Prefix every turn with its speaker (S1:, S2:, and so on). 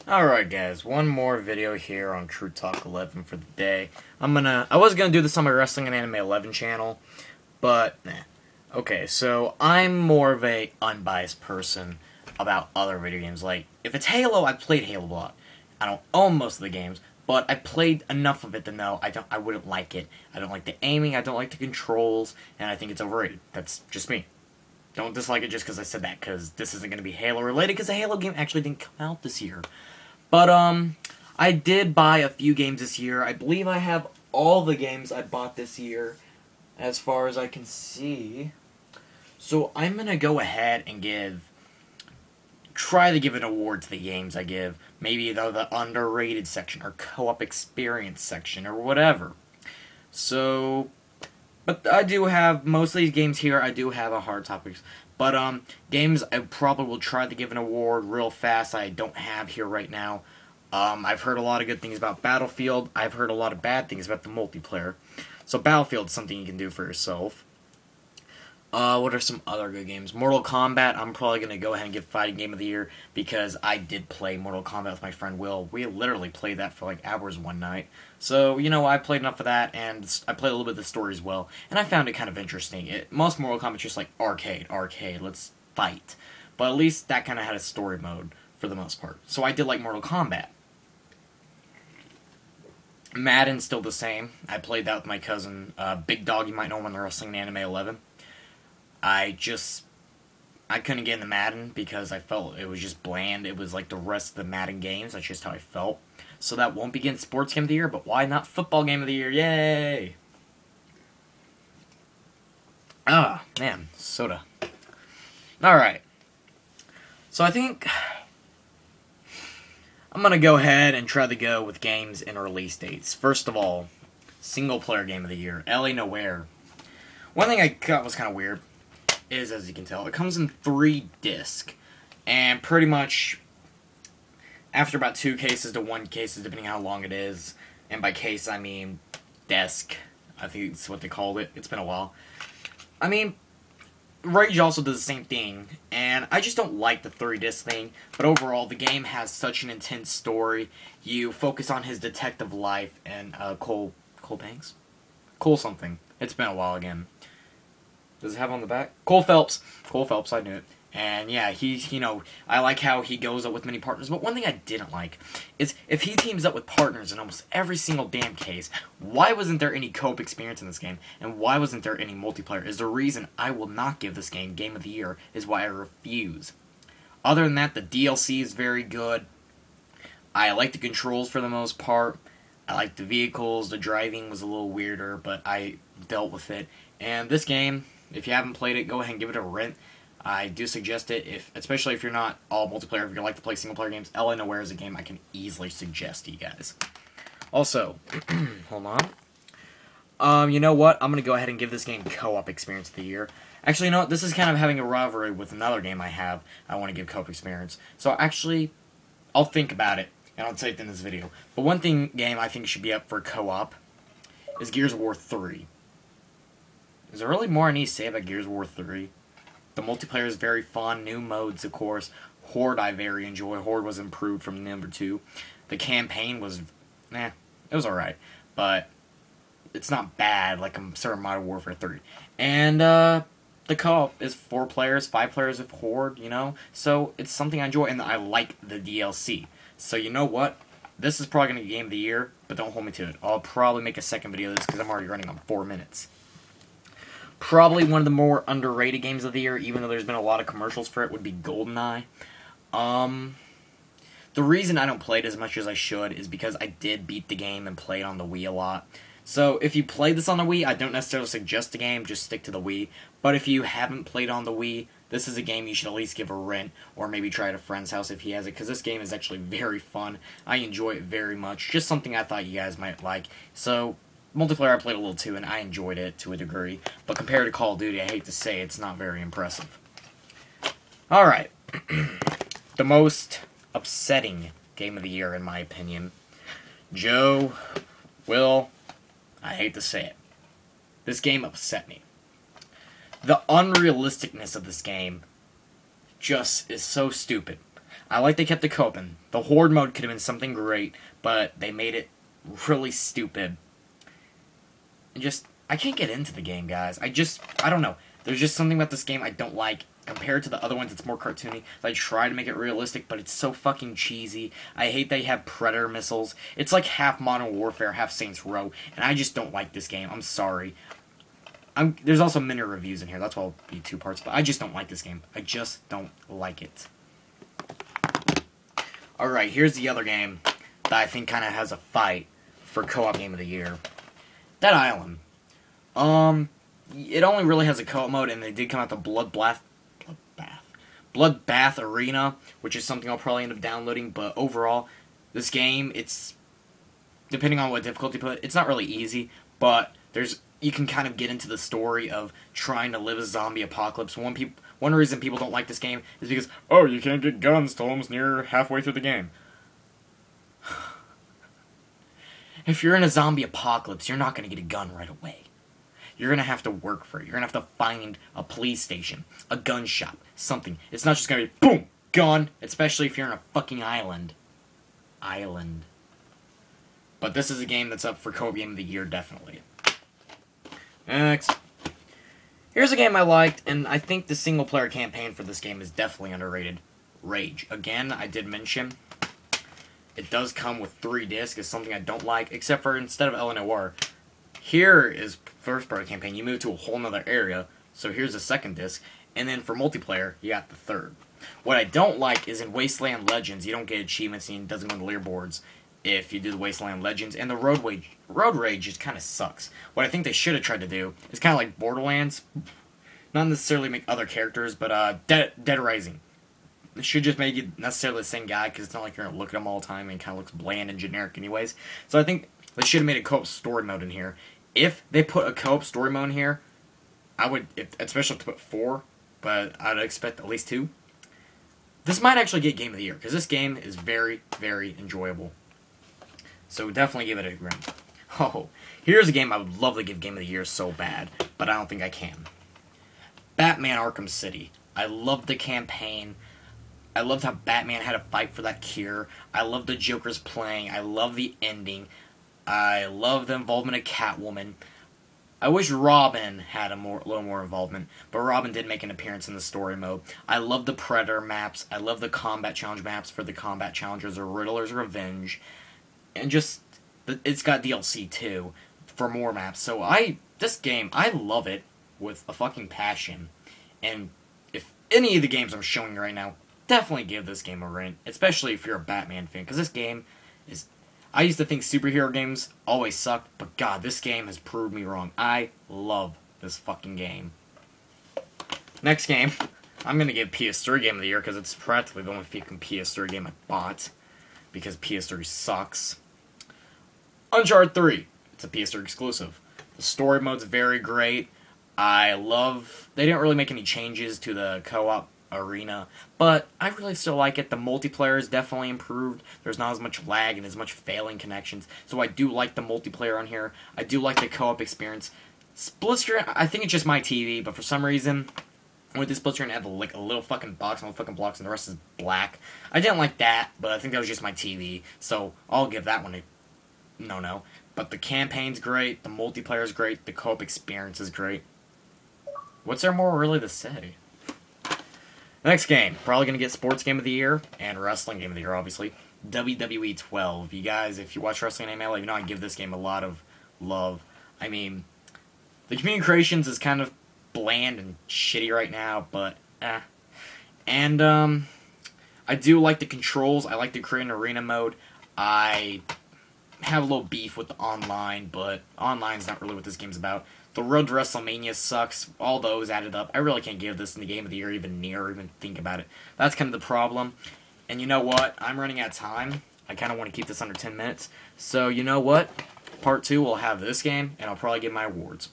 S1: Alright guys, one more video here on Truetalk11 for the day. I was gonna do this on my Wrestling and Anime 11 channel, but nah. Okay, so I'm more of a unbiased person about other video games. Like, if it's Halo, I've played Halo a lot. I don't own most of the games, but I played enough of it to know I wouldn't like it. I don't like the aiming, I don't like the controls, and I think it's overrated. That's just me. Don't dislike it just because I said that, because this isn't going to be Halo related, because the Halo game actually didn't come out this year. But, I did buy a few games this year. I believe I have all the games I bought this year, as far as I can see. So, I'm going to go ahead and try to give an award to the games I give. Maybe the underrated section, or co-op experience section, or whatever. So, but I do have, most of these games here, I do have a hard topics. But, games I probably will try to give an award real fast I don't have here right now. I've heard a lot of good things about Battlefield. I've heard a lot of bad things about the multiplayer. So Battlefield's something you can do for yourself. What are some other good games? Mortal Kombat, I'm probably going to go ahead and give Fighting Game of the Year, because I did play Mortal Kombat with my friend Will. We literally played that for like hours one night. So, you know, I played enough of that, and I played a little bit of the story as well, and I found it kind of interesting. Most Mortal Kombat's just like, arcade, let's fight. But at least that kind of had a story mode, for the most part. So I did like Mortal Kombat. Madden's still the same. I played that with my cousin, Big Dog, you might know him on the Wrestling and Anime 11. I couldn't get into Madden because I felt it was just bland. It was like the rest of the Madden games. That's just how I felt. So that won't begin Sports Game of the Year, but why not Football Game of the Year? Yay! Ah, man, soda. Alright. So I think I'm going to go ahead and try to go with games and release dates. First of all, Single Player Game of the Year, LA Noire. One thing I thought was kind of weird is, as you can tell, it comes in 3 discs, and pretty much after about 2 cases to 1 cases, depending on how long it is, and by case I mean desk, I think it's what they called it. It's been a while. I mean, Rage also does the same thing, and I just don't like the 3-disc thing, but overall, the game has such an intense story. You focus on his detective life, and Cole Banks? Cole something. It's been a while again. Does it have on the back? Cole Phelps. Cole Phelps, I knew it. And yeah, I like how he goes up with many partners. But one thing I didn't like is if he teams up with partners in almost every single damn case, why wasn't there any co-op experience in this game? And why wasn't there any multiplayer? Is the reason I will not give this game Game of the Year, is why I refuse. Other than that, the DLC is very good. I like the controls for the most part. I like the vehicles. The driving was a little weirder, but I dealt with it. And this game, if you haven't played it, go ahead and give it a rent. I do suggest it, especially if you're not all multiplayer, if you like to play single-player games. LA Noire is a game I can easily suggest to you guys. Also, hold on. You know what? I'm going to go ahead and give this game Co-op Experience of the Year. Actually, you know what? This is kind of having a rivalry with another game I want to give Co-op Experience. So actually, I'll think about it, and I'll say it in this video. But one game I think should be up for co-op is Gears of War 3. Is there really more I need to say about Gears of War 3? The multiplayer is very fun. New modes, of course. Horde I very enjoy. Horde was improved from number 2. The campaign was, it was alright. But it's not bad like a certain Modern Warfare 3. And the co-op is 4 players, 5 players with Horde, you know? So it's something I enjoy, and I like the DLC. So you know what? This is probably going to be Game of the Year, but don't hold me to it. I'll probably make a second video of this because I'm already running on 4 minutes. Probably one of the more underrated games of the year, even though there's been a lot of commercials for it, would be Goldeneye. The reason I don't play it as much as I should is because I did beat the game and play it on the Wii a lot. So if you play this on the Wii, I don't necessarily suggest the game, just stick to the Wii. But if you haven't played on the Wii, this is a game you should at least give a rent, or maybe try at a friend's house if he has it, because this game is actually very fun. I enjoy it very much. Just something I thought you guys might like. So multiplayer I played a little too, and I enjoyed it to a degree. But compared to Call of Duty, I hate to say it's not very impressive. Alright. The most upsetting game of the year, in my opinion. Joe, Will, I hate to say it. This game upset me. The unrealisticness of this game just is so stupid. I like they kept the co-op in. The Horde mode could have been something great, but they made it really stupid. And just, I can't get into the game, guys. I don't know. There's just something about this game I don't like. Compared to the other ones, it's more cartoony. They try to make it realistic, but it's so fucking cheesy. I hate they have Predator missiles. It's like half Modern Warfare, half Saints Row, and I just don't like this game. I'm sorry. There's also mini reviews in here. That's why it'll be 2 parts, but I just don't like this game. I just don't like it. Alright, here's the other game that I think kind of has a fight for co-op game of the year. Dead Island. It only really has a co-op mode, and they did come out the Bloodbath Arena, which is something I'll probably end up downloading, but overall, this game, it's, depending on what difficulty you put, it's not really easy, but you can kind of get into the story of trying to live a zombie apocalypse. One reason people don't like this game is because, oh, you can't get guns till almost near halfway through the game. If you're in a zombie apocalypse, you're not going to get a gun right away. You're going to have to work for it. You're going to have to find a police station, a gun shop, something. It's not just going to be, boom, gun, especially if you're in a fucking island. But this is a game that's up for co-op game of the year, definitely. Next. Here's a game I liked, and I think the single-player campaign for this game is definitely underrated. Rage. Again, I did mention, it does come with 3 discs. It's something I don't like, except for instead of Noire. Here is first part of the campaign. You move to a whole nother area, so here's the 2nd disc, and then for multiplayer, you got the 3rd. What I don't like is in Wasteland Legends, you don't get achievements and it doesn't go on the leaderboards if you do the Wasteland Legends, and the Road Rage just kind of sucks. What I think they should have tried to do is kind of like Borderlands, not necessarily make other characters, but Dead Rising. It should just make you necessarily the same guy, because it's not like you're going to look at him all the time, and it kind of looks bland and generic anyways. So I think they should have made a co-op story mode in here. If they put a co-op story mode in here, I would, especially if they put 4, but I'd expect at least 2. This might actually get Game of the Year, because this game is very, very enjoyable. So definitely give it a ring. Oh, here's a game I would love to give Game of the Year so bad, but I don't think I can. Batman Arkham City. I love the campaign. I loved how Batman had to fight for that cure. I love the Joker's playing. I love the ending. I love the involvement of Catwoman. I wish Robin had a little more involvement, but Robin did make an appearance in the story mode. I love the Predator maps. I love the combat challenge maps for the combat challengers or Riddler's Revenge. And just, it's got DLC too for more maps. So this game, I love it with a fucking passion. And if any of the games I'm showing you right now, definitely give this game a ring, especially if you're a Batman fan, because this game is, I used to think superhero games always sucked, but god, this game has proved me wrong. I love this fucking game. Next game, I'm going to give PS3 Game of the Year, because it's practically the only fucking PS3 game I bought, because PS3 sucks. Uncharted 3. It's a PS3 exclusive. The story mode's very great. They didn't really make any changes to the co-op arena, but I really still like it. The multiplayer is definitely improved. There's not as much lag and as much failing connections, so I do like the multiplayer on here. I do like the co-op experience. Split screen, I think it's just my TV, but for some reason, with the split screen, it had like a little fucking box, and all the fucking blocks, and the rest is black. I didn't like that, but I think that was just my TV, so I'll give that one a no. But the campaign's great, the multiplayer's great, the co-op experience is great. What's there more really to say? Next game, probably going to get Sports Game of the Year, and Wrestling Game of the Year, obviously. WWE 12. You guys, if you watch Wrestling Anime, you know I give this game a lot of love. I mean, the community creations is kind of bland and shitty right now, but And, I do like the controls. I like the create an arena mode. I have a little beef with the online, but online's not really what this game's about. The Road to WrestleMania sucks. All those added up. I really can't give this in the Game of the Year even near or even think about it. That's kind of the problem. And you know what? I'm running out of time. I kind of want to keep this under 10 minutes. So you know what? Part 2 will have this game, and I'll probably get my awards.